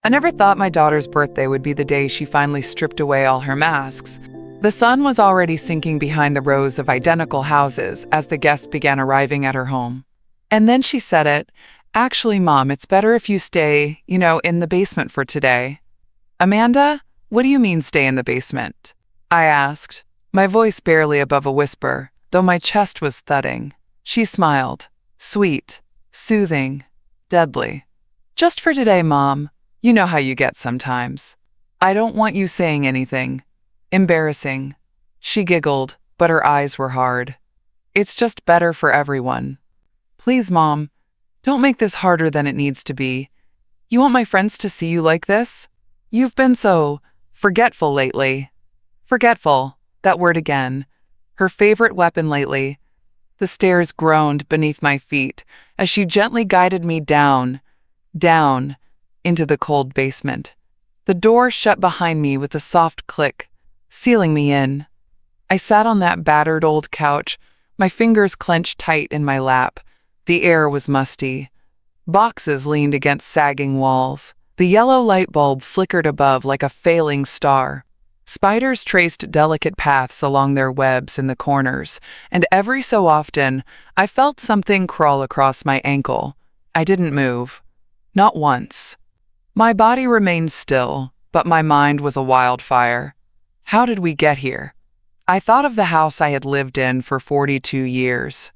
I never thought my daughter's birthday would be the day she finally stripped away all her masks. The sun was already sinking behind the rows of identical houses as the guests began arriving at her home. And then she said it, "Actually, Mom, it's better if you stay, in the basement for today." "Amanda, what do you mean stay in the basement?" I asked, my voice barely above a whisper, though my chest was thudding. She smiled, sweet, soothing, deadly. "Just for today, Mom. You know how you get sometimes. I don't want you saying anything embarrassing." She giggled, but her eyes were hard. "It's just better for everyone. Please, Mom, don't make this harder than it needs to be. You want my friends to see you like this? You've been so forgetful lately." Forgetful, that word again. Her favorite weapon lately. The stairs groaned beneath my feet as she gently guided me down, into the cold basement. The door shut behind me with a soft click, sealing me in. I sat on that battered old couch, my fingers clenched tight in my lap. The air was musty. Boxes leaned against sagging walls. The yellow light bulb flickered above like a failing star. Spiders traced delicate paths along their webs in the corners, and every so often, I felt something crawl across my ankle. I didn't move. Not once. My body remained still, but my mind was a wildfire. How did we get here? I thought of the house I had lived in for 42 years.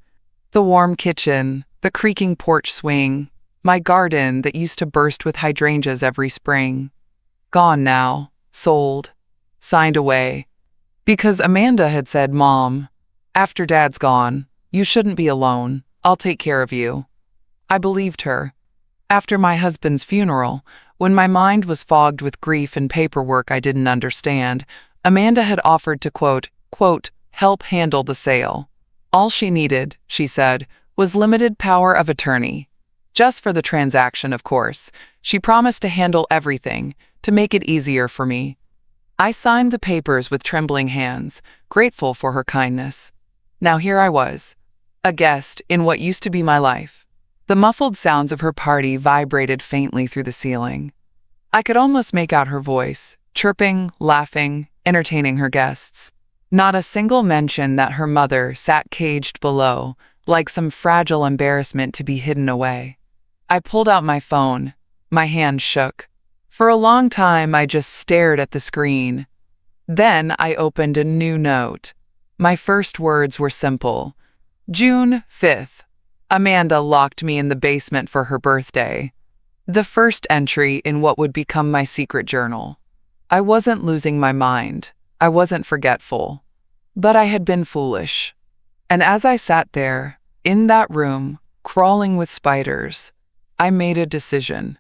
The warm kitchen, the creaking porch swing, my garden that used to burst with hydrangeas every spring. Gone now, sold, signed away. Because Amanda had said, "Mom, after Dad's gone, you shouldn't be alone. I'll take care of you." I believed her. After my husband's funeral, when my mind was fogged with grief and paperwork I didn't understand, Amanda had offered to quote, "help handle the sale." All she needed, she said, was limited power of attorney. Just for the transaction, of course. She promised to handle everything, to make it easier for me. I signed the papers with trembling hands, grateful for her kindness. Now here I was, a guest in what used to be my life. The muffled sounds of her party vibrated faintly through the ceiling. I could almost make out her voice, chirping, laughing, entertaining her guests. Not a single mention that her mother sat caged below, like some fragile embarrassment to be hidden away. I pulled out my phone. My hand shook. For a long time, I just stared at the screen. Then I opened a new note. My first words were simple. June 5th. Amanda locked me in the basement for her birthday. The first entry in what would become my secret journal. I wasn't losing my mind. I wasn't forgetful. But I had been foolish. And as I sat there, in that room, crawling with spiders, I made a decision.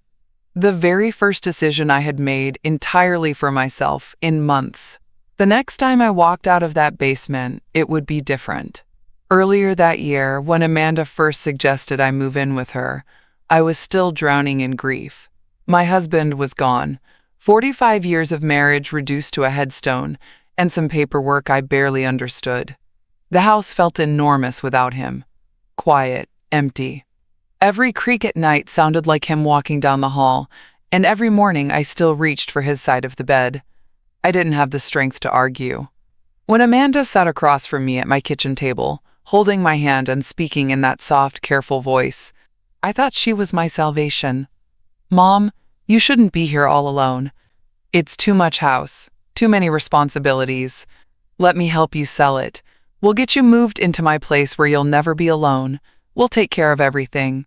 The very first decision I had made entirely for myself in months. The next time I walked out of that basement, it would be different. Earlier that year, when Amanda first suggested I move in with her, I was still drowning in grief. My husband was gone, 45 years of marriage reduced to a headstone, and some paperwork I barely understood. The house felt enormous without him. Quiet, empty. Every creak at night sounded like him walking down the hall, and every morning I still reached for his side of the bed. I didn't have the strength to argue. When Amanda sat across from me at my kitchen table, holding my hand and speaking in that soft, careful voice, I thought she was my salvation. "Mom, you shouldn't be here all alone. It's too much house, too many responsibilities. Let me help you sell it. We'll get you moved into my place where you'll never be alone. We'll take care of everything."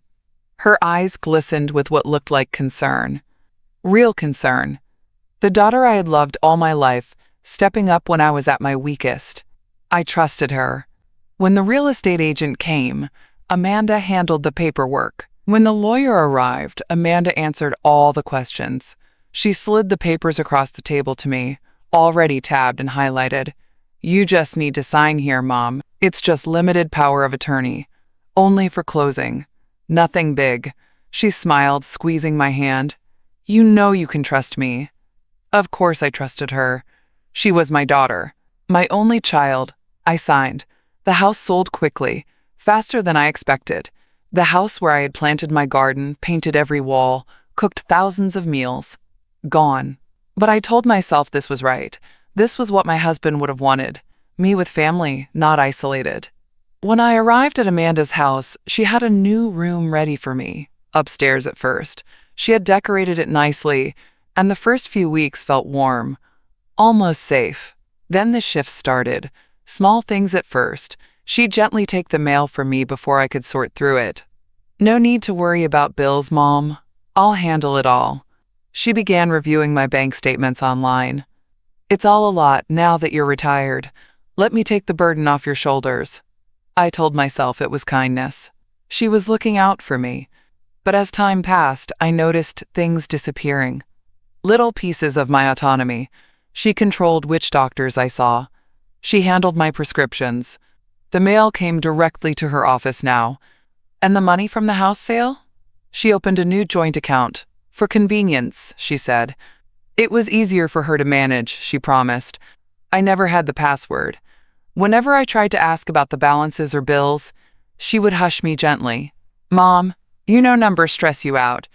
Her eyes glistened with what looked like concern. Real concern. The daughter I had loved all my life, stepping up when I was at my weakest. I trusted her. When the real estate agent came, Amanda handled the paperwork. When the lawyer arrived, Amanda answered all the questions. She slid the papers across the table to me, already tabbed and highlighted. "You just need to sign here, Mom. It's just limited power of attorney. Only for closing. Nothing big." She smiled, squeezing my hand. "You know you can trust me." Of course I trusted her. She was my daughter, my only child. I signed. The house sold quickly, faster than I expected. The house where I had planted my garden, painted every wall, cooked thousands of meals. gone. But I told myself this was right. This was what my husband would have wanted. Me with family, not isolated. When I arrived at Amanda's house, she had a new room ready for me, upstairs at first. She had decorated it nicely, and the first few weeks felt warm, almost safe. Then the shifts started. Small things at first. She'd gently take the mail from me before I could sort through it. "No need to worry about bills, Mom. I'll handle it all." She began reviewing my bank statements online. "It's all a lot now that you're retired. Let me take the burden off your shoulders." I told myself it was kindness. She was looking out for me. But as time passed, I noticed things disappearing. Little pieces of my autonomy. She controlled which doctors I saw. She handled my prescriptions. The mail came directly to her office now. And the money from the house sale? She opened a new joint account. "For convenience," she said. It was easier for her to manage, she promised. I never had the password. Whenever I tried to ask about the balances or bills, she would hush me gently. "Mom, you know numbers stress you out.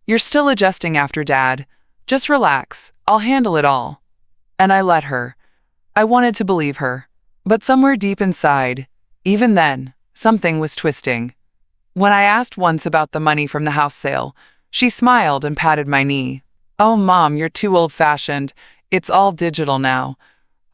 You're still adjusting after Dad. Just relax. I'll handle it all." And I let her. I wanted to believe her. But somewhere deep inside, even then, something was twisting. When I asked once about the money from the house sale, she smiled and patted my knee. "Oh, Mom, you're too old-fashioned. It's all digital now.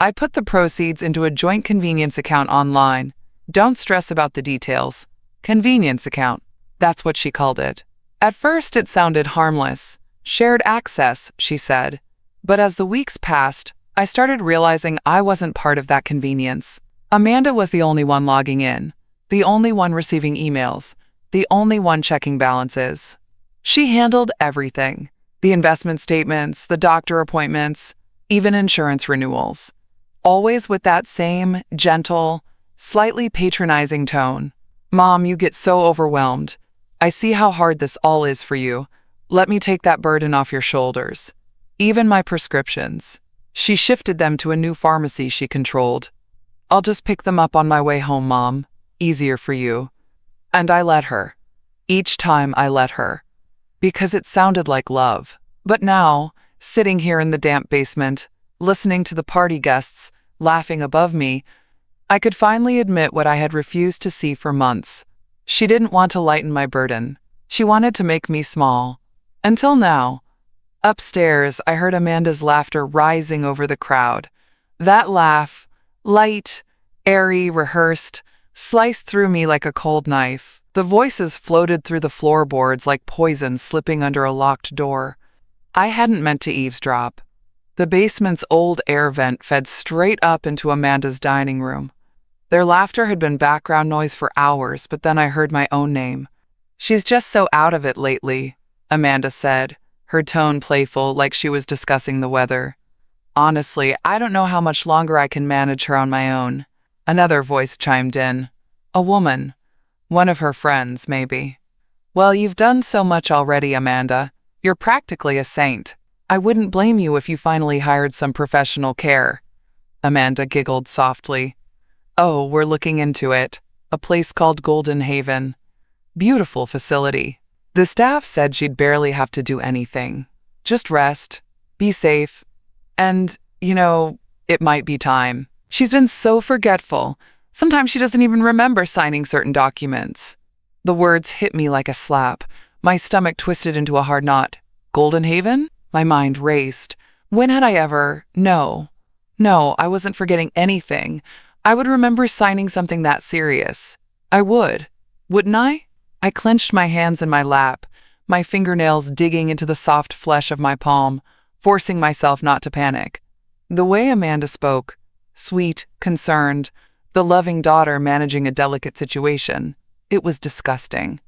I put the proceeds into a joint convenience account online. Don't stress about the details. Convenience account. That's what she called it." At first it sounded harmless. "Shared access," she said. But as the weeks passed, I started realizing I wasn't part of that convenience. Amanda was the only one logging in, the only one receiving emails, the only one checking balances. She handled everything. The investment statements, the doctor appointments, even insurance renewals. Always with that same gentle, slightly patronizing tone. "Mom, you get so overwhelmed. I see how hard this all is for you. Let me take that burden off your shoulders." Even my prescriptions. She shifted them to a new pharmacy she controlled. "I'll just pick them up on my way home, Mom. Easier for you." And I let her. Each time I let her. Because it sounded like love. But now, sitting here in the damp basement, listening to the party guests laughing above me, I could finally admit what I had refused to see for months. She didn't want to lighten my burden. She wanted to make me small. Until now. Upstairs, I heard Amanda's laughter rising over the crowd. That laugh, light, airy, rehearsed, sliced through me like a cold knife. The voices floated through the floorboards like poison slipping under a locked door. I hadn't meant to eavesdrop. The basement's old air vent fed straight up into Amanda's dining room. Their laughter had been background noise for hours, but then I heard my own name. "She's just so out of it lately," Amanda said, her tone playful like she was discussing the weather. "Honestly, I don't know how much longer I can manage her on my own." Another voice chimed in. A woman. One of her friends, maybe. "Well, you've done so much already, Amanda. You're practically a saint. I wouldn't blame you if you finally hired some professional care." Amanda giggled softly. "Oh, we're looking into it. A place called Golden Haven. Beautiful facility. The staff said she'd barely have to do anything. Just rest, be safe, and, it might be time. She's been so forgetful. Sometimes she doesn't even remember signing certain documents." The words hit me like a slap. My stomach twisted into a hard knot. Golden Haven? My mind raced. When had I ever? No, I wasn't forgetting anything. I would remember signing something that serious. I would. Wouldn't I? I clenched my hands in my lap, my fingernails digging into the soft flesh of my palm, forcing myself not to panic. The way Amanda spoke, sweet, concerned, the loving daughter managing a delicate situation, it was disgusting.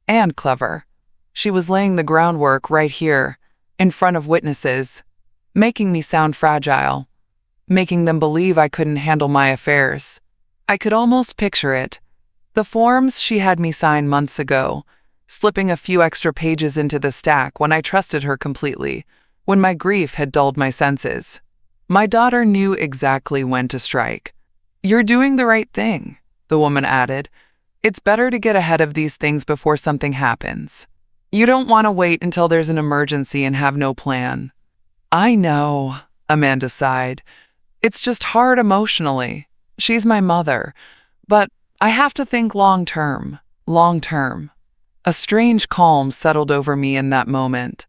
And clever. She was laying the groundwork right here, in front of witnesses, making me sound fragile, making them believe I couldn't handle my affairs. I could almost picture it. The forms she had me sign months ago, slipping a few extra pages into the stack when I trusted her completely, when my grief had dulled my senses. My daughter knew exactly when to strike. "You're doing the right thing," the woman added. "It's better to get ahead of these things before something happens. You don't want to wait until there's an emergency and have no plan." I know, Amanda sighed. It's just hard emotionally. She's my mother. But I have to think long term. Long term. A strange calm settled over me in that moment.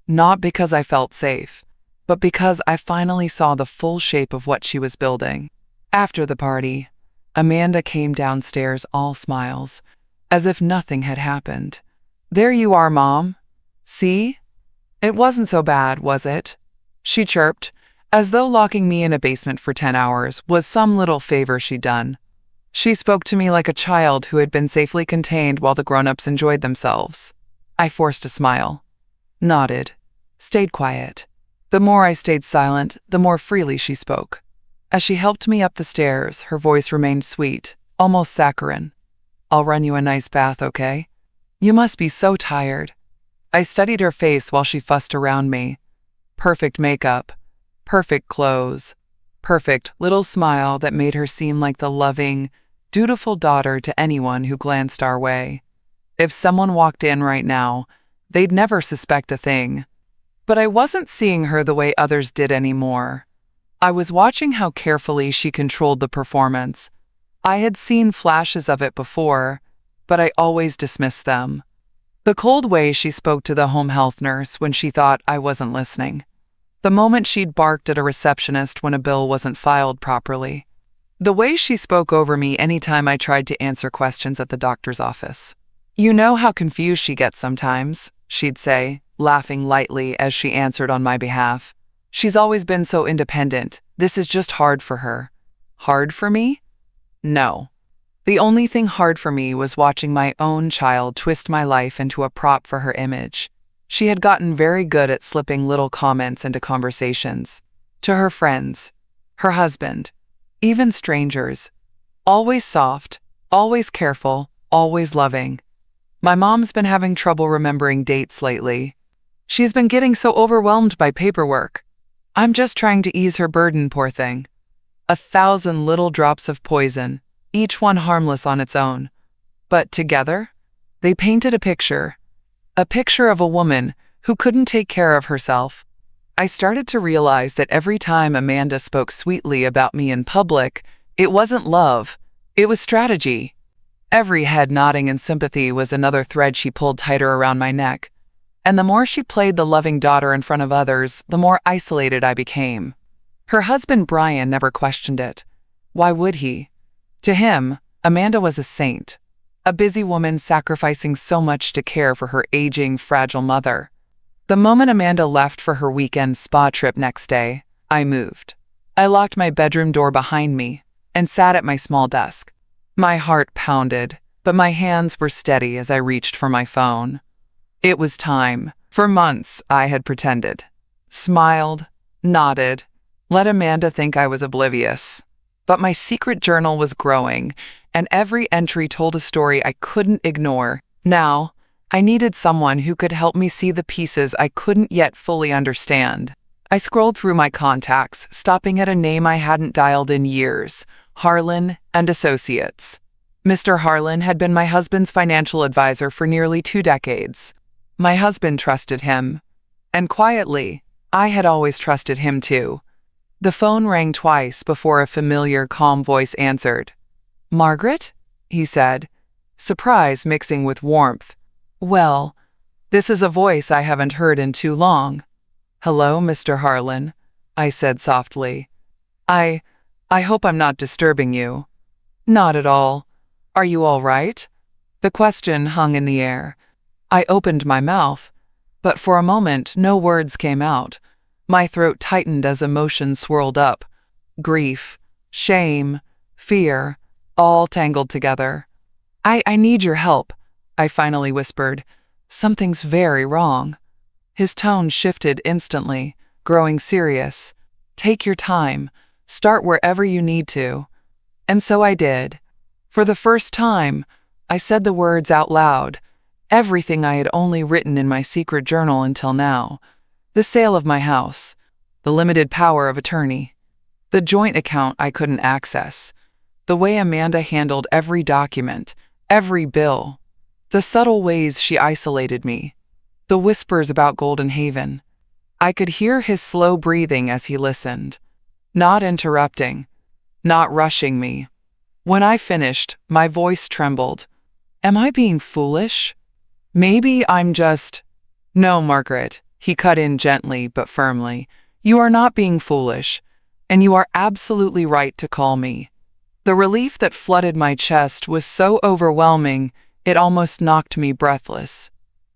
Not because I felt safe, but because I finally saw the full shape of what she was building. After the party, Amanda came downstairs all smiles, as if nothing had happened. There you are, Mom. See? It wasn't so bad, was it? She chirped, as though locking me in a basement for 10 hours was some little favor she'd done. She spoke to me like a child who had been safely contained while the grown-ups enjoyed themselves. I forced a smile, nodded, stayed quiet. The more I stayed silent, the more freely she spoke. As she helped me up the stairs, her voice remained sweet, almost saccharine. I'll run you a nice bath, okay? You must be so tired. I studied her face while she fussed around me. Perfect makeup, perfect clothes, perfect little smile that made her seem like the loving, dutiful daughter to anyone who glanced our way. If someone walked in right now, they'd never suspect a thing. But I wasn't seeing her the way others did anymore. I was watching how carefully she controlled the performance. I had seen flashes of it before, but I always dismissed them. The cold way she spoke to the home health nurse when she thought I wasn't listening. The moment she'd barked at a receptionist when a bill wasn't filed properly. The way she spoke over me anytime I tried to answer questions at the doctor's office. You know how confused she gets sometimes, she'd say, laughing lightly as she answered on my behalf. She's always been so independent. This is just hard for her. Hard for me? No. The only thing hard for me was watching my own child twist my life into a prop for her image. She had gotten very good at slipping little comments into conversations. To her friends, her husband, even strangers. Always soft, always careful, always loving. My mom's been having trouble remembering dates lately. She's been getting so overwhelmed by paperwork. I'm just trying to ease her burden, poor thing. 1,000 little drops of poison, each one harmless on its own. But together, they painted a picture of a woman who couldn't take care of herself. I started to realize that every time Amanda spoke sweetly about me in public, it wasn't love, it was strategy. Every head nodding in sympathy was another thread she pulled tighter around my neck. And the more she played the loving daughter in front of others, the more isolated I became. Her husband Brian never questioned it. Why would he? To him, Amanda was a saint, a busy woman sacrificing so much to care for her aging, fragile mother. The moment Amanda left for her weekend spa trip next day, I moved. I locked my bedroom door behind me and sat at my small desk. My heart pounded, but my hands were steady as I reached for my phone. It was time. For months, I had pretended. Smiled, nodded, let Amanda think I was oblivious. But my secret journal was growing, and every entry told a story I couldn't ignore. Now, I needed someone who could help me see the pieces I couldn't yet fully understand. I scrolled through my contacts, stopping at a name I hadn't dialed in years, Harlan and Associates. Mr. Harlan had been my husband's financial advisor for nearly 2 decades. My husband trusted him. And quietly, I had always trusted him too. The phone rang twice before a familiar, calm voice answered. "Margaret?" he said, surprise mixing with warmth. "Well, this is a voice I haven't heard in too long." "Hello, Mr. Harlan," I said softly. I hope I'm not disturbing you." "Not at all. Are you all right?" The question hung in the air. I opened my mouth, but for a moment no words came out. My throat tightened as emotions swirled up. Grief, shame, fear, all tangled together. I need your help," I finally whispered. "Something's very wrong." His tone shifted instantly, growing serious. "Take your time. Start wherever you need to." And so I did. For the first time, I said the words out loud, everything I had only written in my secret journal until now. The sale of my house, the limited power of attorney, the joint account I couldn't access, the way Amanda handled every document, every bill, the subtle ways she isolated me, the whispers about Golden Haven. I could hear his slow breathing as he listened, not interrupting, not rushing me. When I finished, my voice trembled. Am I being foolish? Maybe I'm just… No, Margaret, he cut in gently but firmly. You are not being foolish, and you are absolutely right to call me. The relief that flooded my chest was so overwhelming, it almost knocked me breathless.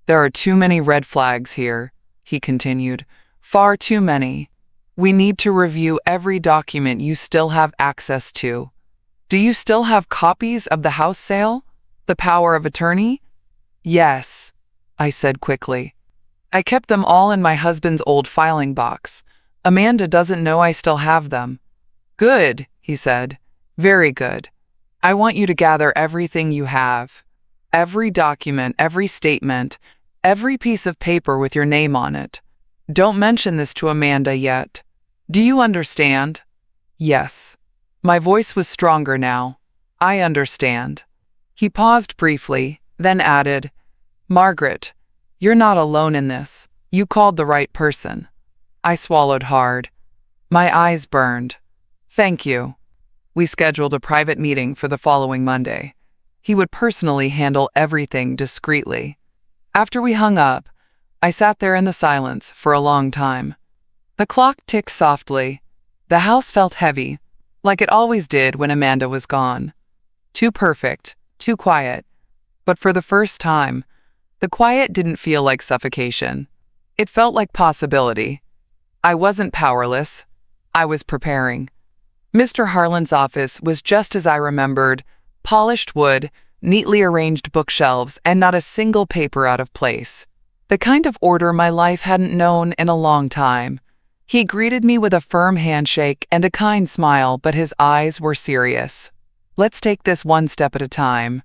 There are too many red flags here, he continued. Far too many. We need to review every document you still have access to. Do you still have copies of the house sale? The power of attorney? Yes, I said quickly. I kept them all in my husband's old filing box. Amanda doesn't know I still have them. Good, he said. Very good. I want you to gather everything you have. Every document, every statement, every piece of paper with your name on it. Don't mention this to Amanda yet. Do you understand? Yes. My voice was stronger now. I understand. He paused briefly, then added, Margaret, you're not alone in this. You called the right person. I swallowed hard. My eyes burned. Thank you. We scheduled a private meeting for the following Monday. He would personally handle everything discreetly. After we hung up, I sat there in the silence for a long time. The clock ticked softly. The house felt heavy, like it always did when Amanda was gone. Too perfect, too quiet. But for the first time, the quiet didn't feel like suffocation. It felt like possibility. I wasn't powerless. I was preparing. Mr. Harlan's office was just as I remembered, polished wood, neatly arranged bookshelves, and not a single paper out of place. The kind of order my life hadn't known in a long time. He greeted me with a firm handshake and a kind smile, but his eyes were serious. Let's take this one step at a time.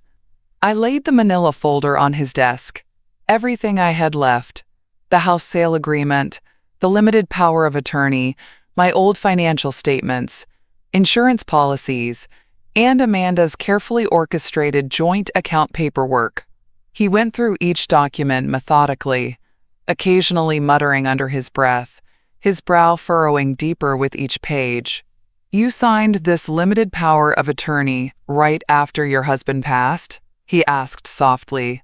I laid the manila folder on his desk. Everything I had left. The house sale agreement, the limited power of attorney, my old financial statements, insurance policies, and Amanda's carefully orchestrated joint account paperwork. He went through each document methodically, occasionally muttering under his breath, his brow furrowing deeper with each page. You signed this limited power of attorney right after your husband passed? He asked softly.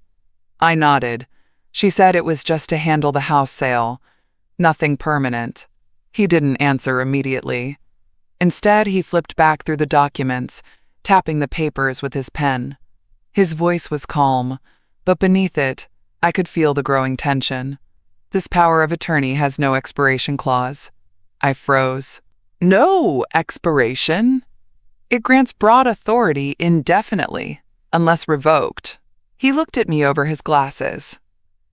I nodded. She said it was just to handle the house sale. Nothing permanent. He didn't answer immediately. Instead, he flipped back through the documents, tapping the papers with his pen. His voice was calm, but beneath it, I could feel the growing tension. This power of attorney has no expiration clause. I froze. No expiration? It grants broad authority indefinitely, unless revoked. He looked at me over his glasses.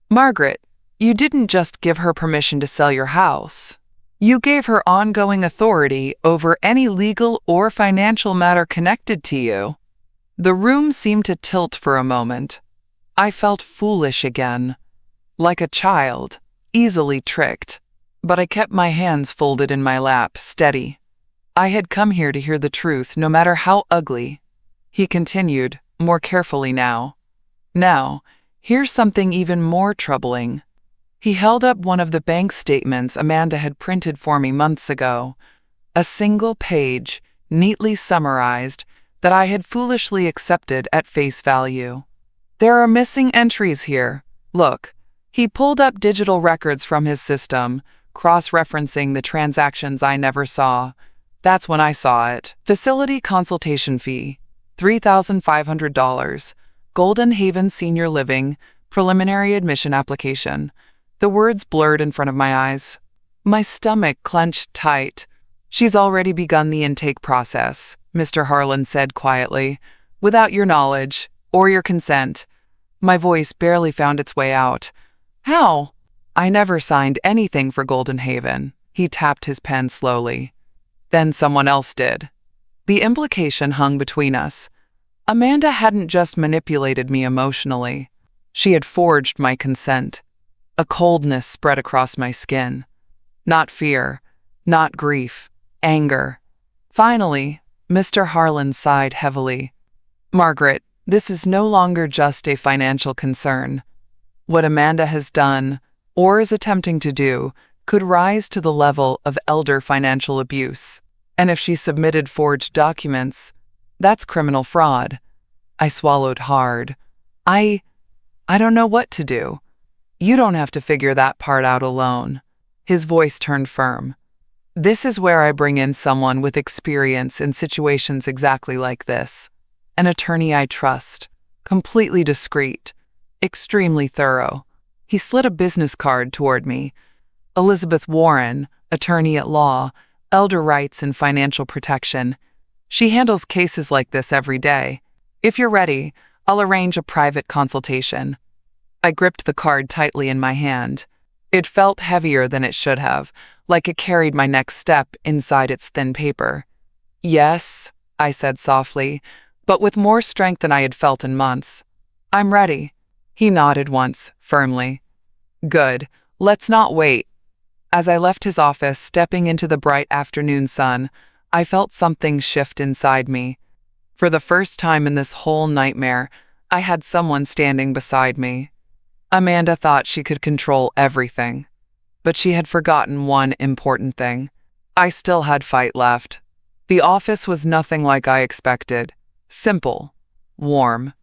Margaret, you didn't just give her permission to sell your house. You gave her ongoing authority over any legal or financial matter connected to you. The room seemed to tilt for a moment. I felt foolish again, like a child, easily tricked. But I kept my hands folded in my lap, steady. I had come here to hear the truth, no matter how ugly. He continued, more carefully now. Now, here's something even more troubling. He held up one of the bank statements Amanda had printed for me months ago. A single page, neatly summarized, that I had foolishly accepted at face value. There are missing entries here. Look. He pulled up digital records from his system, cross-referencing the transactions I never saw. That's when I saw it. Facility consultation fee, $3,500. Golden Haven Senior Living, preliminary admission application. The words blurred in front of my eyes. My stomach clenched tight. She's already begun the intake process, Mr. Harlan said quietly, without your knowledge or your consent. My voice barely found its way out. How? I never signed anything for Golden Haven. He tapped his pen slowly. Then someone else did. The implication hung between us. Amanda hadn't just manipulated me emotionally. She had forged my consent. A coldness spread across my skin. Not fear, not grief, anger. Finally, Mr. Harlan sighed heavily. Margaret, this is no longer just a financial concern. What Amanda has done, or is attempting to do, could rise to the level of elder financial abuse. And if she submitted forged documents, that's criminal fraud. I swallowed hard. I don't know what to do. You don't have to figure that part out alone. His voice turned firm. This is where I bring in someone with experience in situations exactly like this. An attorney I trust, completely discreet, extremely thorough. He slid a business card toward me. Elizabeth Warren, attorney at law, elder rights and financial protection. She handles cases like this every day. If you're ready, I'll arrange a private consultation. I gripped the card tightly in my hand. It felt heavier than it should have, like it carried my next step inside its thin paper. Yes, I said softly, but with more strength than I had felt in months. I'm ready. He nodded once, firmly. Good. Let's not wait. As I left his office, stepping into the bright afternoon sun, I felt something shift inside me. For the first time in this whole nightmare, I had someone standing beside me. Amanda thought she could control everything, but she had forgotten one important thing. I still had fight left. The office was nothing like I expected. Simple, warm.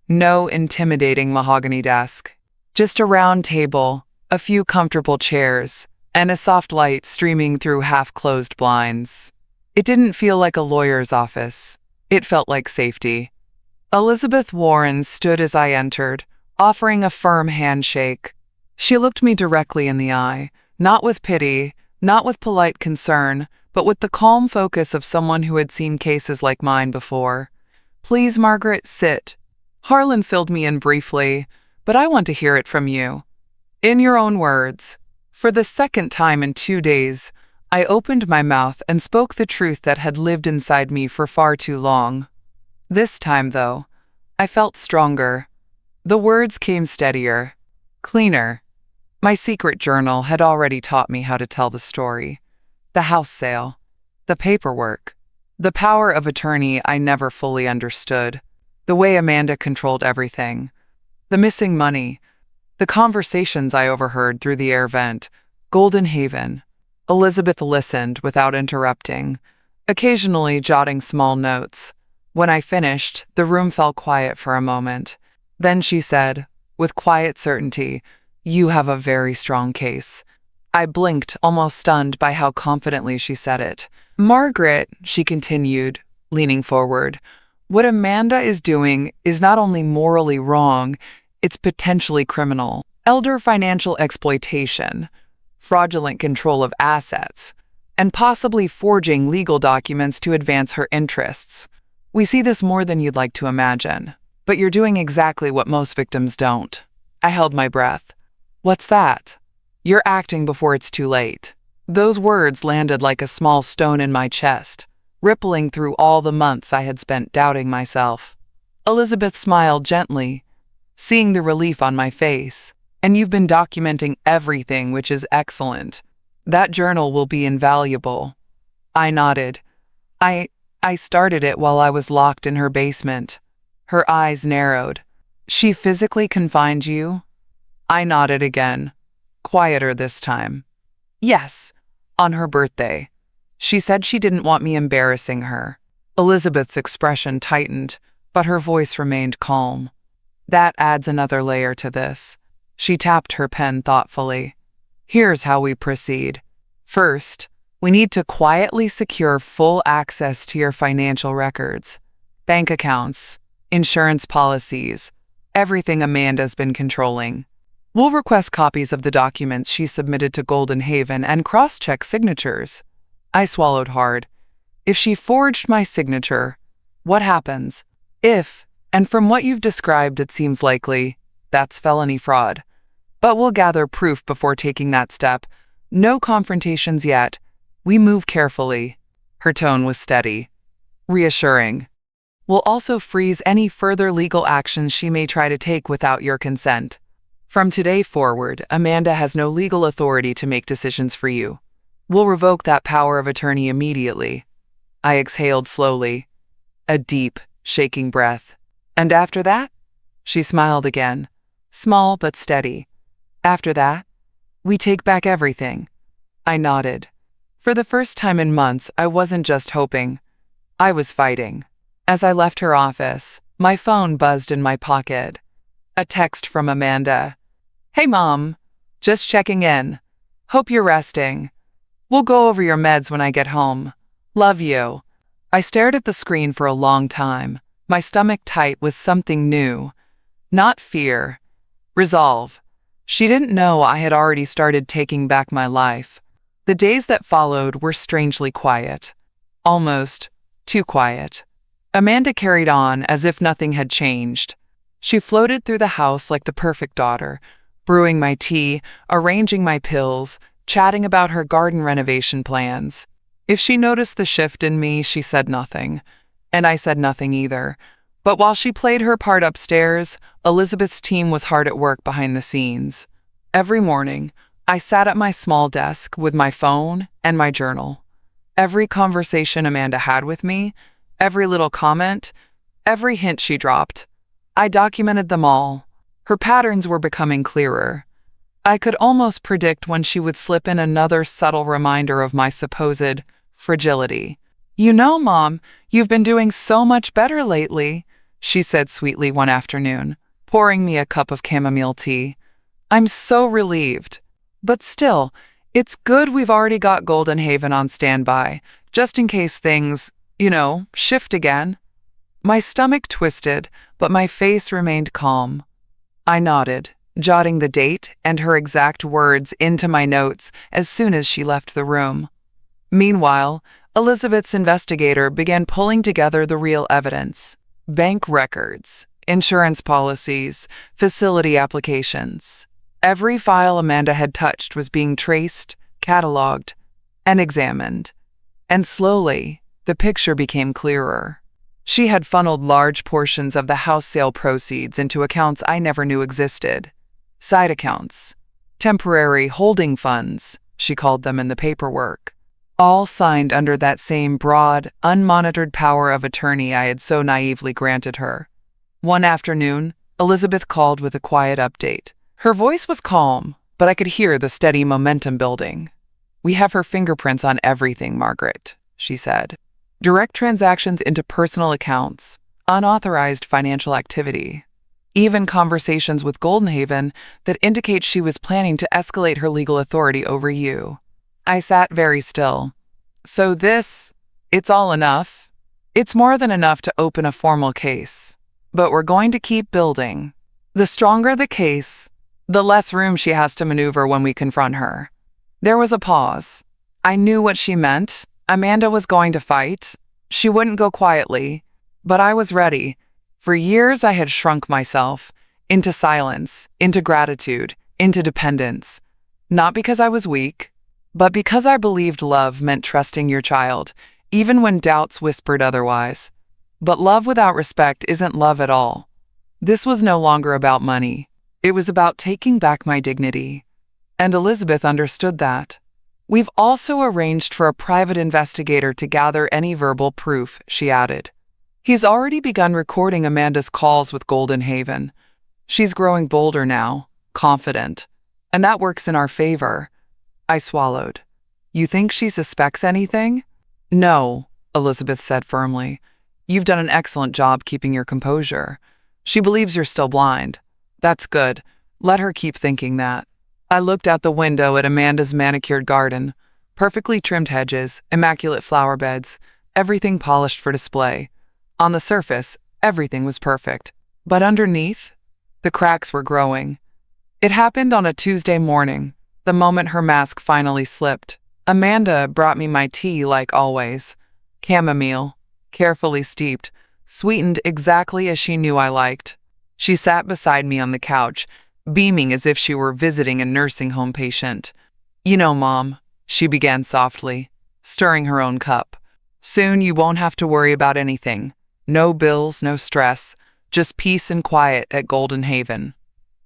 No intimidating mahogany desk. Just a round table, a few comfortable chairs, and a soft light streaming through half-closed blinds. It didn't feel like a lawyer's office. It felt like safety. Elizabeth Warren stood as I entered, offering a firm handshake. She looked me directly in the eye, not with pity, not with polite concern, but with the calm focus of someone who had seen cases like mine before. Please, Margaret, sit. Harlan filled me in briefly, but I want to hear it from you. In your own words. For the second time in 2 days, I opened my mouth and spoke the truth that had lived inside me for far too long. This time, though, I felt stronger. The words came steadier, cleaner. My secret journal had already taught me how to tell the story. The house sale, the paperwork, the power of attorney I never fully understood, the way Amanda controlled everything, the missing money, the conversations I overheard through the air vent, Golden Haven. Elizabeth listened without interrupting, occasionally jotting small notes. When I finished, the room fell quiet for a moment. Then she said, with quiet certainty, "You have a very strong case." I blinked, almost stunned by how confidently she said it. "Margaret," she continued, leaning forward, "what Amanda is doing is not only morally wrong, it's potentially criminal. Elder financial exploitation, fraudulent control of assets, and possibly forging legal documents to advance her interests. We see this more than you'd like to imagine, but you're doing exactly what most victims don't." I held my breath. "What's that?" "You're acting before it's too late." Those words landed like a small stone in my chest, rippling through all the months I had spent doubting myself. Elizabeth smiled gently, seeing the relief on my face. "And you've been documenting everything, which is excellent. That journal will be invaluable." I nodded. I started it while I was locked in her basement. Her eyes narrowed. "She physically confined you?" I nodded again, quieter this time. "Yes, on her birthday. She said she didn't want me embarrassing her." Elizabeth's expression tightened, but her voice remained calm. "That adds another layer to this." She tapped her pen thoughtfully. "Here's how we proceed. First, we need to quietly secure full access to your financial records, bank accounts, insurance policies, everything Amanda's been controlling. We'll request copies of the documents she submitted to Golden Haven and cross-check signatures." I swallowed hard. If she forged my signature, what happens? If, and from what you've described it seems likely, that's felony fraud. But we'll gather proof before taking that step. No confrontations yet. We move carefully. Her tone was steady, reassuring. We'll also freeze any further legal actions she may try to take without your consent. From today forward, Amanda has no legal authority to make decisions for you. We'll revoke that power of attorney immediately. I exhaled slowly, a deep, shaking breath. "And after that?" She smiled again, small but steady. "After that, we take back everything. I nodded. For the first time in months, I wasn't just hoping. I was fighting. As I left her office, my phone buzzed in my pocket. A text from Amanda. "Hey Mom, just checking in. Hope you're resting. We'll go over your meds when I get home. Love you." I stared at the screen for a long time, my stomach tight with something new. Not fear. Resolve. She didn't know I had already started taking back my life. The days that followed were strangely quiet. Almost too quiet. Amanda carried on as if nothing had changed. She floated through the house like the perfect daughter, brewing my tea, arranging my pills, chatting about her garden renovation plans. If she noticed the shift in me, she said nothing. And I said nothing either. But while she played her part upstairs, Elizabeth's team was hard at work behind the scenes. Every morning, I sat at my small desk with my phone and my journal. Every conversation Amanda had with me, every little comment, every hint she dropped, I documented them all. Her patterns were becoming clearer. I could almost predict when she would slip in another subtle reminder of my supposed fragility. "You know, Mom, you've been doing so much better lately," she said sweetly one afternoon, pouring me a cup of chamomile tea. "I'm so relieved. But still, it's good we've already got Golden Haven on standby, just in case things, shift again." My stomach twisted, but my face remained calm. I nodded, jotting the date and her exact words into my notes as soon as she left the room. Meanwhile, Elizabeth's investigator began pulling together the real evidence: bank records, insurance policies, facility applications. Every file Amanda had touched was being traced, cataloged, and examined. And slowly, the picture became clearer. She had funneled large portions of the house sale proceeds into accounts I never knew existed. Side accounts. Temporary holding funds, she called them in the paperwork. All signed under that same broad, unmonitored power of attorney I had so naively granted her. One afternoon, Elizabeth called with a quiet update. Her voice was calm, but I could hear the steady momentum building. "We have her fingerprints on everything, Margaret," she said. "Direct transactions into personal accounts, unauthorized financial activity, even conversations with Golden Haven that indicate she was planning to escalate her legal authority over you." I sat very still. "So it's all enough?" "It's more than enough to open a formal case, but we're going to keep building. The stronger the case, the less room she has to maneuver when we confront her." There was a pause. I knew what she meant. Amanda was going to fight. She wouldn't go quietly. But I was ready. For years I had shrunk myself into silence, into gratitude, into dependence. Not because I was weak, but because I believed love meant trusting your child, even when doubts whispered otherwise. But love without respect isn't love at all. This was no longer about money. It was about taking back my dignity. And Elizabeth understood that. "We've also arranged for a private investigator to gather any verbal proof," she added. "He's already begun recording Amanda's calls with Golden Haven. She's growing bolder now, confident, and that works in our favor." I swallowed. "You think she suspects anything?" "No," Elizabeth said firmly. "You've done an excellent job keeping your composure. She believes you're still blind. That's good. Let her keep thinking that." I looked out the window at Amanda's manicured garden, perfectly trimmed hedges, immaculate flower beds, everything polished for display. On the surface, everything was perfect. But underneath, the cracks were growing. It happened on a Tuesday morning, the moment her mask finally slipped. Amanda brought me my tea like always. Chamomile, carefully steeped, sweetened exactly as she knew I liked. She sat beside me on the couch, beaming as if she were visiting a nursing home patient. "You know, Mom," she began softly, stirring her own cup. "Soon you won't have to worry about anything. No bills, no stress, just peace and quiet at Golden Haven."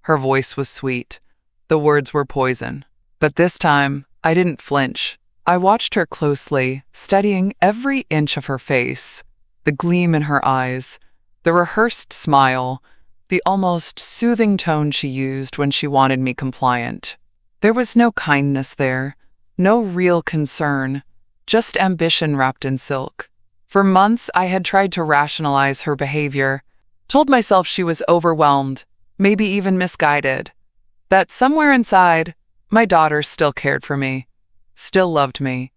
Her voice was sweet. The words were poison. But this time, I didn't flinch. I watched her closely, studying every inch of her face, the gleam in her eyes, the rehearsed smile, the almost soothing tone she used when she wanted me compliant. There was no kindness there, No real concern, just ambition wrapped in silk. For months, I had tried to rationalize her behavior, told myself she was overwhelmed, maybe even misguided, that somewhere inside, my daughter still cared for me, still loved me.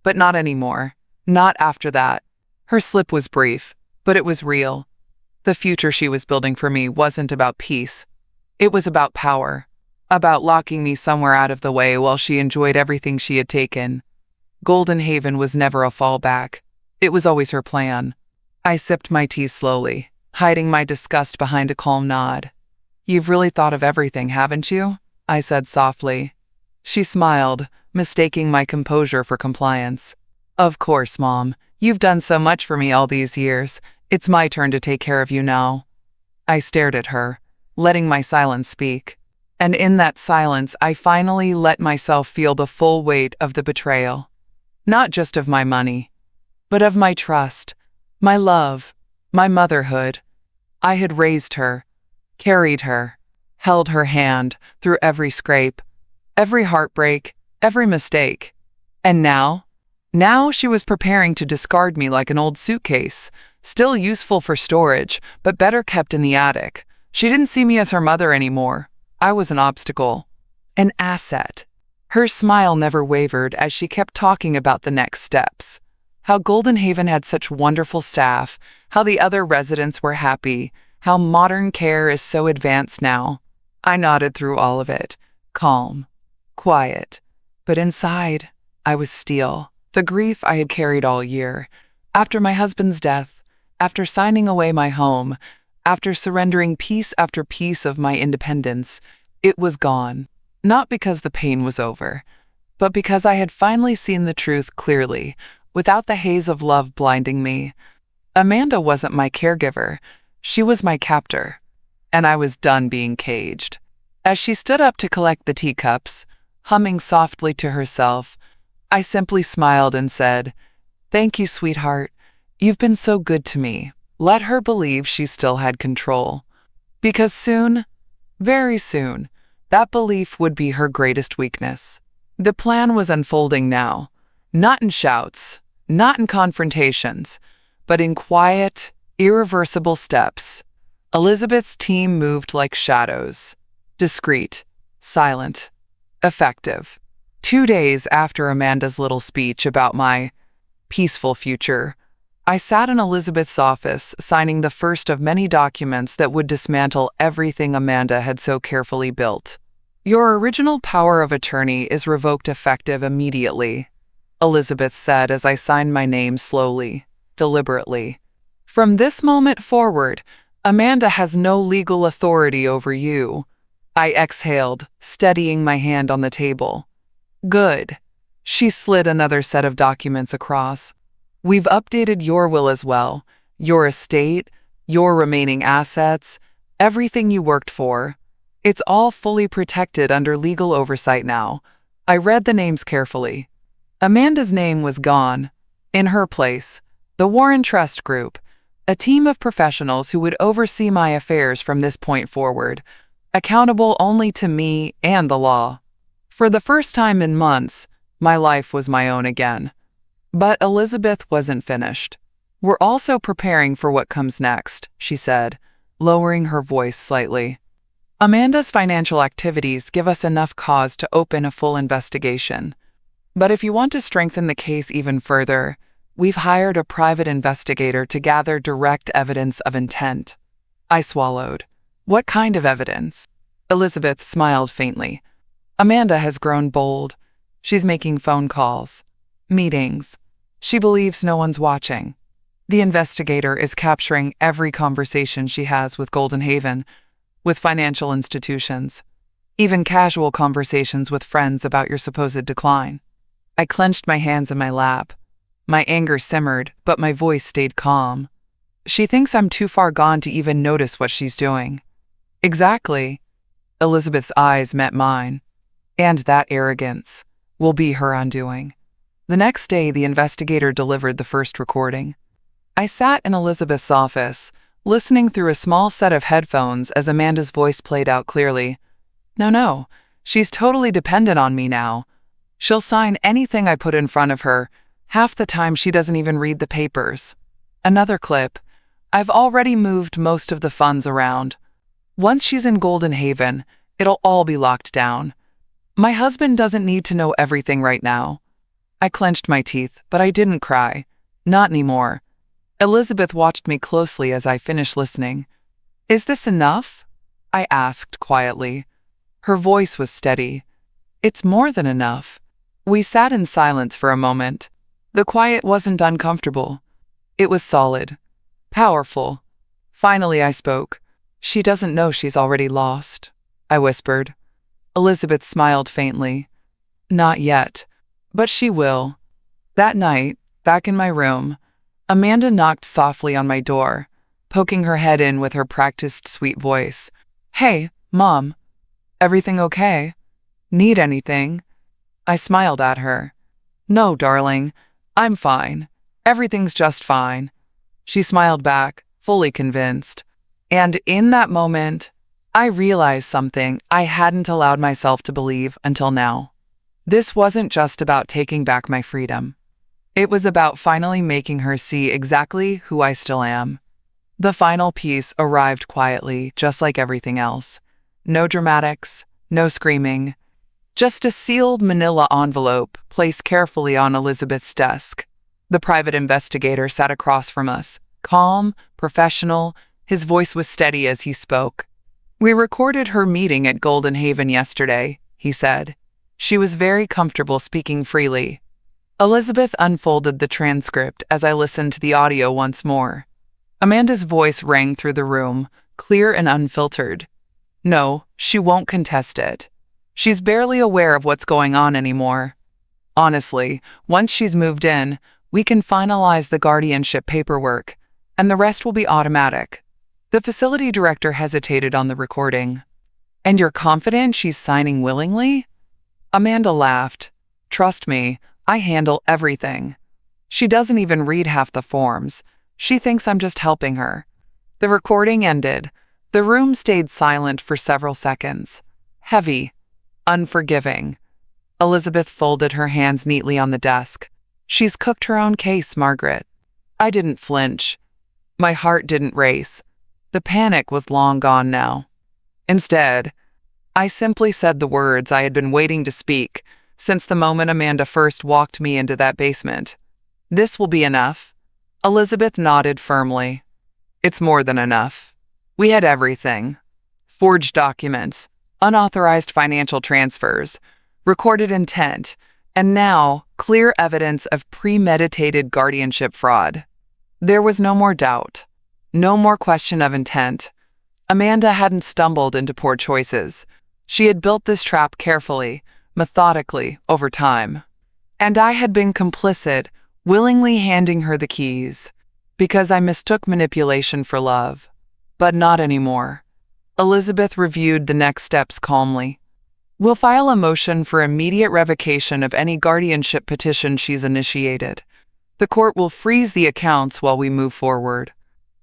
But not anymore. Not after that. Her slip was brief, but it was real. The future she was building for me wasn't about peace. It was about power, about locking me somewhere out of the way while she enjoyed everything she had taken. Golden Haven was never a fallback. It was always her plan. I sipped my tea slowly, hiding my disgust behind a calm nod. "You've really thought of everything, haven't you?" I said softly. She smiled, mistaking my composure for compliance. "Of course, Mom. You've done so much for me all these years. It's my turn to take care of you now." I stared at her, letting my silence speak. And in that silence, I finally let myself feel the full weight of the betrayal. Not just of my money, but of my trust, my love, my motherhood. I had raised her, carried her, held her hand through every scrape, every heartbreak, every mistake. And now she was preparing to discard me like an old suitcase, still useful for storage, but better kept in the attic. She didn't see me as her mother anymore. I was an obstacle, an asset. Her smile never wavered as she kept talking about the next steps. How Golden Haven had such wonderful staff, how the other residents were happy, how modern care is so advanced now. I nodded through all of it, calm, quiet. But inside, I was steel. The grief I had carried all year. After my husband's death, after signing away my home, after surrendering piece after piece of my independence, it was gone. Not because the pain was over, but because I had finally seen the truth clearly, without the haze of love blinding me. Amanda wasn't my caregiver. She was my captor. And I was done being caged. As she stood up to collect the teacups, humming softly to herself, I simply smiled and said, "Thank you, sweetheart. You've been so good to me." Let her believe she still had control. Because soon, very soon, that belief would be her greatest weakness. The plan was unfolding now, not in shouts, not in confrontations, but in quiet, irreversible steps. Elizabeth's team moved like shadows, discreet, silent, effective. 2 days after Amanda's little speech about my peaceful future, I sat in Elizabeth's office signing the first of many documents that would dismantle everything Amanda had so carefully built. "Your original power of attorney is revoked effective immediately," Elizabeth said as I signed my name slowly, deliberately. "From this moment forward, Amanda has no legal authority over you." I exhaled, steadying my hand on the table. "Good." She slid another set of documents across. "We've updated your will as well, your estate, your remaining assets, everything you worked for. It's all fully protected under legal oversight now." I read the names carefully. Amanda's name was gone. In her place, the Warren Trust Group, a team of professionals who would oversee my affairs from this point forward, accountable only to me and the law. For the first time in months, my life was my own again. But Elizabeth wasn't finished. "We're also preparing for what comes next," she said, lowering her voice slightly. "Amanda's financial activities give us enough cause to open a full investigation. But if you want to strengthen the case even further, we've hired a private investigator to gather direct evidence of intent." I swallowed. "What kind of evidence?" Elizabeth smiled faintly. "Amanda has grown bold. She's making phone calls, meetings. She believes no one's watching. The investigator is capturing every conversation she has with Golden Haven, with financial institutions, even casual conversations with friends about your supposed decline." I clenched my hands in my lap. My anger simmered, but my voice stayed calm. "She thinks I'm too far gone to even notice what she's doing." "Exactly." Elizabeth's eyes met mine. "And that arrogance will be her undoing." The next day, the investigator delivered the first recording. I sat in Elizabeth's office, listening through a small set of headphones as Amanda's voice played out clearly. No, she's totally dependent on me now. She'll sign anything I put in front of her. Half the time she doesn't even read the papers. Another clip. I've already moved most of the funds around. Once she's in Golden Haven, it'll all be locked down. My husband doesn't need to know everything right now. I clenched my teeth, but I didn't cry. Not anymore. Elizabeth watched me closely as I finished listening. Is this enough? I asked quietly. Her voice was steady. It's more than enough. We sat in silence for a moment. The quiet wasn't uncomfortable. It was solid. Powerful. Finally I spoke. She doesn't know she's already lost, I whispered. Elizabeth smiled faintly. Not yet. But she will. That night, back in my room, Amanda knocked softly on my door, poking her head in with her practiced sweet voice. Hey, Mom. Everything okay? Need anything? I smiled at her. No, darling. I'm fine. Everything's just fine. She smiled back, fully convinced. And in that moment, I realized something I hadn't allowed myself to believe until now. This wasn't just about taking back my freedom. It was about finally making her see exactly who I still am. The final piece arrived quietly, just like everything else. No dramatics, no screaming. Just a sealed manila envelope placed carefully on Elizabeth's desk. The private investigator sat across from us, calm, professional. His voice was steady as he spoke. We recorded her meeting at Golden Haven yesterday, he said. She was very comfortable speaking freely. Elizabeth unfolded the transcript as I listened to the audio once more. Amanda's voice rang through the room, clear and unfiltered. No, she won't contest it. She's barely aware of what's going on anymore. Honestly, once she's moved in, we can finalize the guardianship paperwork, and the rest will be automatic. The facility director hesitated on the recording. And you're confident she's signing willingly? Amanda laughed. Trust me, I handle everything. She doesn't even read half the forms. She thinks I'm just helping her. The recording ended. The room stayed silent for several seconds. Heavy. Unforgiving. Elizabeth folded her hands neatly on the desk. She's cooked her own case, Margaret. I didn't flinch. My heart didn't race. The panic was long gone now. Instead, I simply said the words I had been waiting to speak since the moment Amanda first walked me into that basement. This will be enough. Elizabeth nodded firmly. It's more than enough. We had everything. Forged documents, unauthorized financial transfers, recorded intent, and now clear evidence of premeditated guardianship fraud. There was no more doubt. No more question of intent. Amanda hadn't stumbled into poor choices. She had built this trap carefully, methodically, over time. And I had been complicit, willingly handing her the keys, because I mistook manipulation for love. But not anymore. Elizabeth reviewed the next steps calmly. We'll file a motion for immediate revocation of any guardianship petition she's initiated. The court will freeze the accounts while we move forward.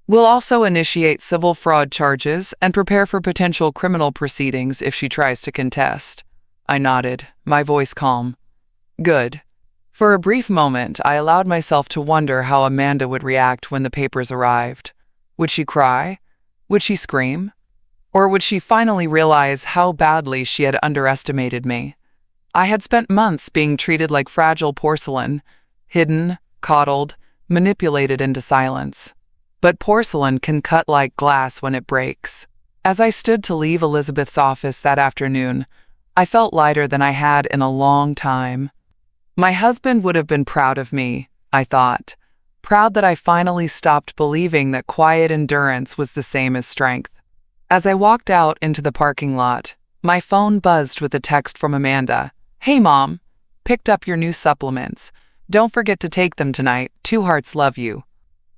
We'll also initiate civil fraud charges and prepare for potential criminal proceedings if she tries to contest. I nodded, my voice calm. Good. For a brief moment, I allowed myself to wonder how Amanda would react when the papers arrived. Would she cry? Would she scream? Or would she finally realize how badly she had underestimated me? I had spent months being treated like fragile porcelain, hidden, coddled, manipulated into silence. But porcelain can cut like glass when it breaks. As I stood to leave Elizabeth's office that afternoon, I felt lighter than I had in a long time. My husband would have been proud of me, I thought. Proud that I finally stopped believing that quiet endurance was the same as strength. As I walked out into the parking lot, my phone buzzed with a text from Amanda. Hey, Mom. Picked up your new supplements. Don't forget to take them tonight. Two hearts love you.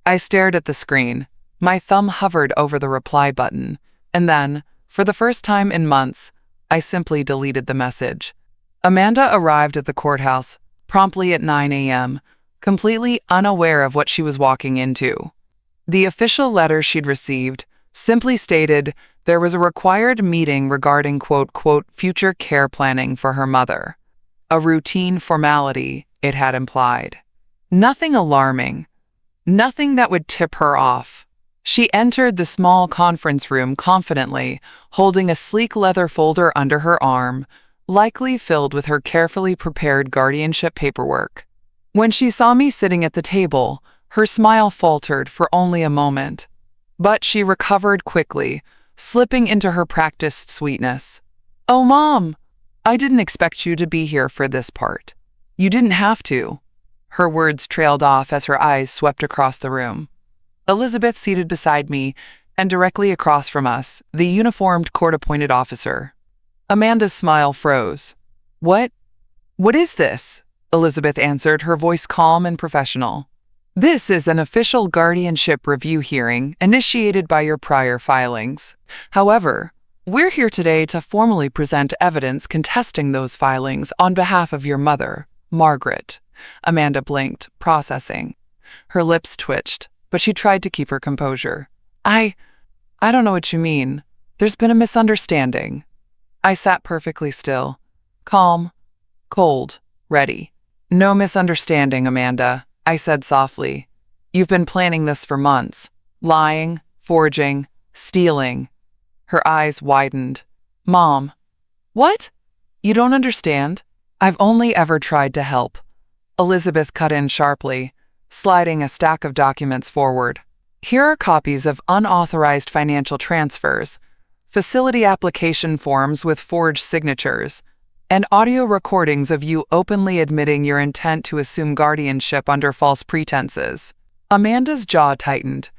I stared at the screen. My thumb hovered over the reply button. And then, for the first time in months, I simply deleted the message. Amanda arrived at the courthouse promptly at 9 a.m., completely unaware of what she was walking into. The official letter she'd received simply stated there was a required meeting regarding quote, future care planning for her mother. A routine formality, it had implied. Nothing alarming. Nothing that would tip her off. She entered the small conference room confidently, holding a sleek leather folder under her arm, likely filled with her carefully prepared guardianship paperwork. When she saw me sitting at the table, her smile faltered for only a moment. But she recovered quickly, slipping into her practiced sweetness. "Oh, Mom, I didn't expect you to be here for this part. You didn't have to." Her words trailed off as her eyes swept across the room. Elizabeth seated beside me, and directly across from us, the uniformed court-appointed officer. Amanda's smile froze. What is this?" Elizabeth answered, her voice calm and professional. "This is an official guardianship review hearing initiated by your prior filings. However, we're here today to formally present evidence contesting those filings on behalf of your mother, Margaret." Amanda blinked, processing. Her lips twitched, but she tried to keep her composure. I don't know what you mean. There's been a misunderstanding." I sat perfectly still, calm, cold, ready. "No misunderstanding, Amanda," I said softly. "You've been planning this for months. Lying, forging, stealing." Her eyes widened. "Mom." "What? You don't understand? I've only ever tried to help." Elizabeth cut in sharply, sliding a stack of documents forward. "Here are copies of unauthorized financial transfers, facility application forms with forged signatures, and audio recordings of you openly admitting your intent to assume guardianship under false pretenses." Amanda's jaw tightened.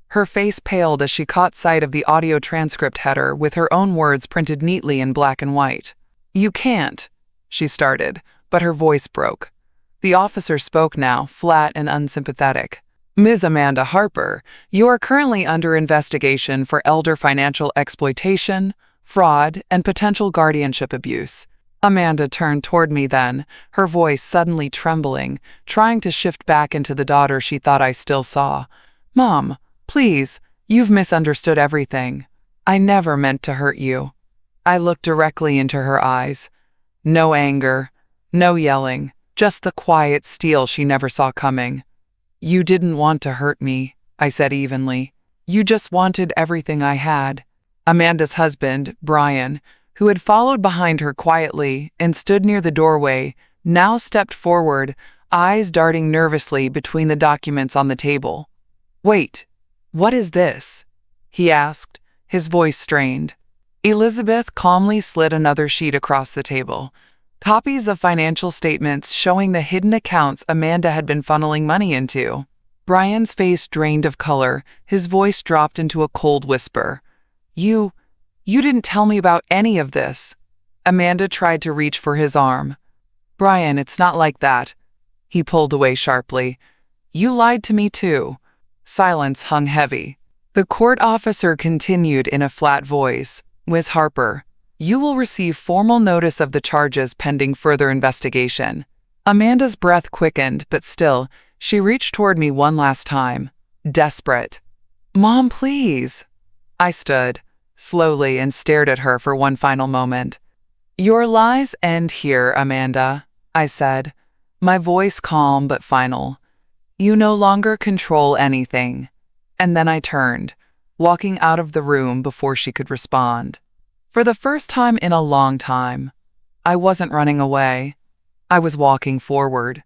Her face paled as she caught sight of the audio transcript header with her own words printed neatly in black and white. "You can't," she started, but her voice broke. The officer spoke now, flat and unsympathetic. "Ms. Amanda Harper, you are currently under investigation for elder financial exploitation, fraud, and potential guardianship abuse." Amanda turned toward me then, her voice suddenly trembling, trying to shift back into the daughter she thought I still saw. "Mom, please, you've misunderstood everything. I never meant to hurt you." I looked directly into her eyes. No anger, no yelling, just the quiet steel she never saw coming. "You didn't want to hurt me," I said evenly. "You just wanted everything I had." Amanda's husband, Brian, who had followed behind her quietly and stood near the doorway, now stepped forward, eyes darting nervously between the documents on the table. "Wait, what is this?" he asked, his voice strained. Elizabeth calmly slid another sheet across the table. Copies of financial statements showing the hidden accounts Amanda had been funneling money into. Brian's face drained of color, his voice dropped into a cold whisper. You didn't tell me about any of this." Amanda tried to reach for his arm. "Brian, it's not like that." He pulled away sharply. "You lied to me too." Silence hung heavy. The court officer continued in a flat voice. "Ms. Harper, you will receive formal notice of the charges pending further investigation." Amanda's breath quickened, but still, she reached toward me one last time, desperate. "Mom, please." I stood, slowly, and stared at her for one final moment. "Your lies end here, Amanda," I said, my voice calm but final. "You no longer control anything." And then I turned, walking out of the room before she could respond. For the first time in a long time, I wasn't running away. I was walking forward.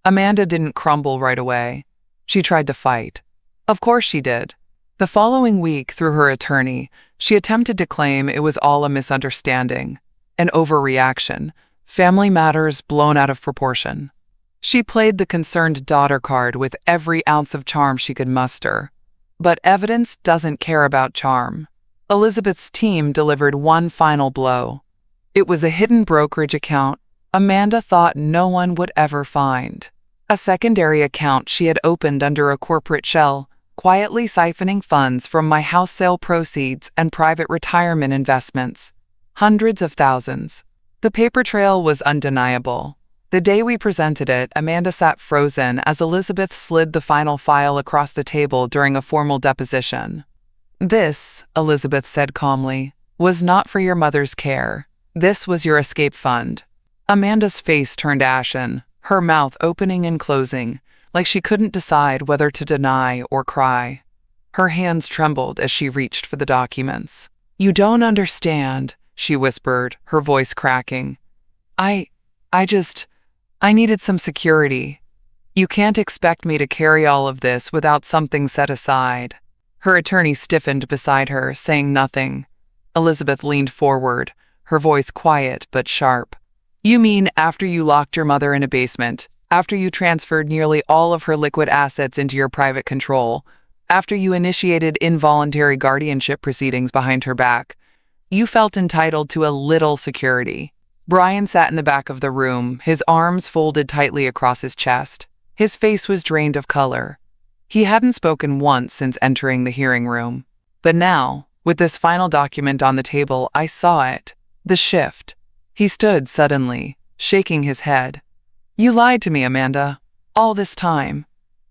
Amanda didn't crumble right away. She tried to fight. Of course she did. The following week, through her attorney, she attempted to claim it was all a misunderstanding, an overreaction, family matters blown out of proportion. She played the concerned daughter card with every ounce of charm she could muster. But evidence doesn't care about charm. Elizabeth's team delivered one final blow. It was a hidden brokerage account Amanda thought no one would ever find. A secondary account she had opened under a corporate shell, quietly siphoning funds from my house sale proceeds and private retirement investments. Hundreds of thousands. The paper trail was undeniable. The day we presented it, Amanda sat frozen as Elizabeth slid the final file across the table during a formal deposition. "This," Elizabeth said calmly, "was not for your mother's care. This was your escape fund." Amanda's face turned ashen, her mouth opening and closing, like she couldn't decide whether to deny or cry. Her hands trembled as she reached for the documents. "You don't understand," she whispered, her voice cracking. I needed some security. You can't expect me to carry all of this without something set aside." Her attorney stiffened beside her, saying nothing. Elizabeth leaned forward, her voice quiet but sharp. "You mean after you locked your mother in a basement, after you transferred nearly all of her liquid assets into your private control, after you initiated involuntary guardianship proceedings behind her back, you felt entitled to a little security?" Brian sat in the back of the room, his arms folded tightly across his chest. His face was drained of color. He hadn't spoken once since entering the hearing room. But now, with this final document on the table, I saw it. The shift. He stood suddenly, shaking his head. "You lied to me, Amanda. All this time."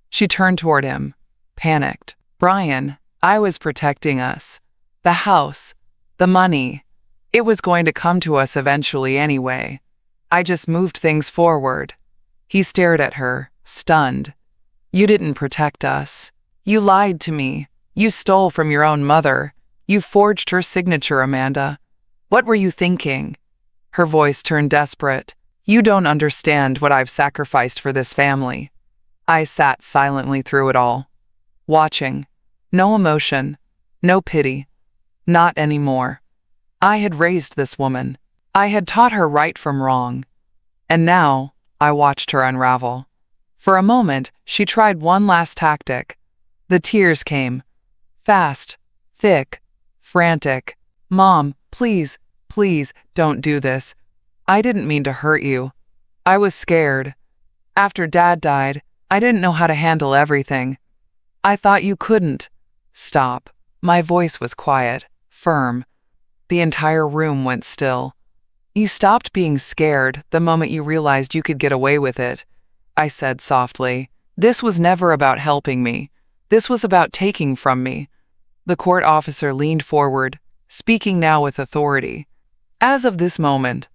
She turned toward him, panicked. "Brian, I was protecting us. The house. The money. It was going to come to us eventually anyway. I just moved things forward." He stared at her, stunned. "You didn't protect us. You lied to me. You stole from your own mother. You forged her signature, Amanda. What were you thinking?" Her voice turned desperate. "You don't understand what I've sacrificed for this family." I sat silently through it all, watching. No emotion, no pity. Not anymore. I had raised this woman. I had taught her right from wrong. And now, I watched her unravel. For a moment, she tried one last tactic. The tears came. Fast, thick, frantic. "Mom, please, please, don't do this. I didn't mean to hurt you. I was scared. After Dad died, I didn't know how to handle everything. I thought you couldn't." "Stop." My voice was quiet, firm. The entire room went still. "You stopped being scared the moment you realized you could get away with it," I said softly. "This was never about helping me. This was about taking from me." The court officer leaned forward, speaking now with authority. "As of this moment,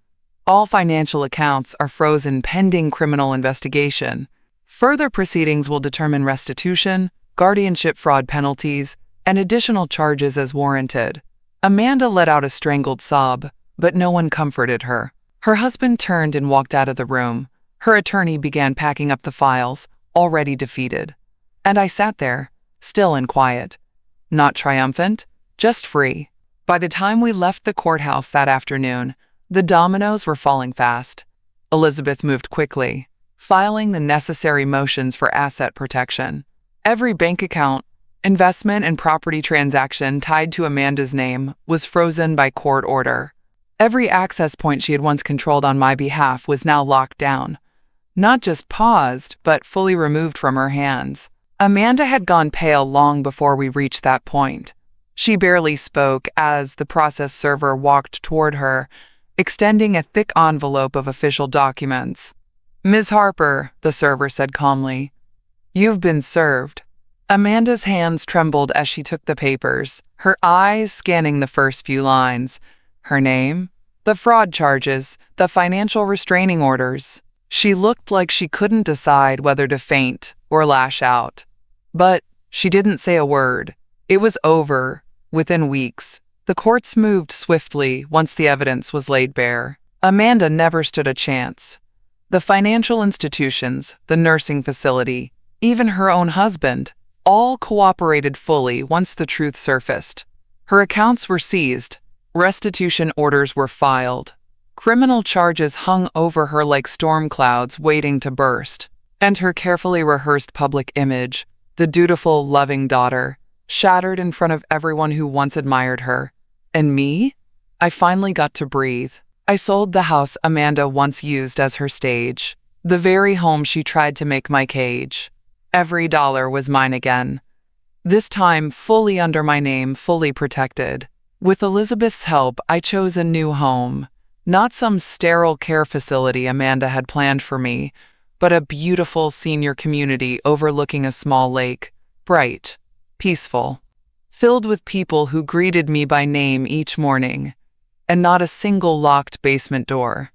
all financial accounts are frozen pending criminal investigation. Further proceedings will determine restitution, guardianship fraud penalties, and additional charges as warranted." Amanda let out a strangled sob, but no one comforted her. Her husband turned and walked out of the room. Her attorney began packing up the files, already defeated. And I sat there, still and quiet. Not triumphant, just free. By the time we left the courthouse that afternoon, the dominoes were falling fast. Elizabeth moved quickly, filing the necessary motions for asset protection. Every bank account, investment, and property transaction tied to Amanda's name was frozen by court order. Every access point she had once controlled on my behalf was now locked down. Not just paused, but fully removed from her hands. Amanda had gone pale long before we reached that point. She barely spoke as the process server walked toward her, extending a thick envelope of official documents. "Ms. Harper," the server said calmly, "you've been served." Amanda's hands trembled as she took the papers, her eyes scanning the first few lines. Her name, the fraud charges, the financial restraining orders. She looked like she couldn't decide whether to faint or lash out. But she didn't say a word. It was over, within weeks. The courts moved swiftly once the evidence was laid bare. Amanda never stood a chance. The financial institutions, the nursing facility, even her own husband, all cooperated fully once the truth surfaced. Her accounts were seized. Restitution orders were filed. Criminal charges hung over her like storm clouds waiting to burst. And her carefully rehearsed public image, the dutiful, loving daughter, shattered in front of everyone who once admired her. And me? I finally got to breathe. I sold the house Amanda once used as her stage, the very home she tried to make my cage. Every dollar was mine again. This time fully under my name, fully protected. With Elizabeth's help, I chose a new home. Not some sterile care facility Amanda had planned for me, but a beautiful senior community overlooking a small lake, bright, peaceful, filled with people who greeted me by name each morning, and not a single locked basement door.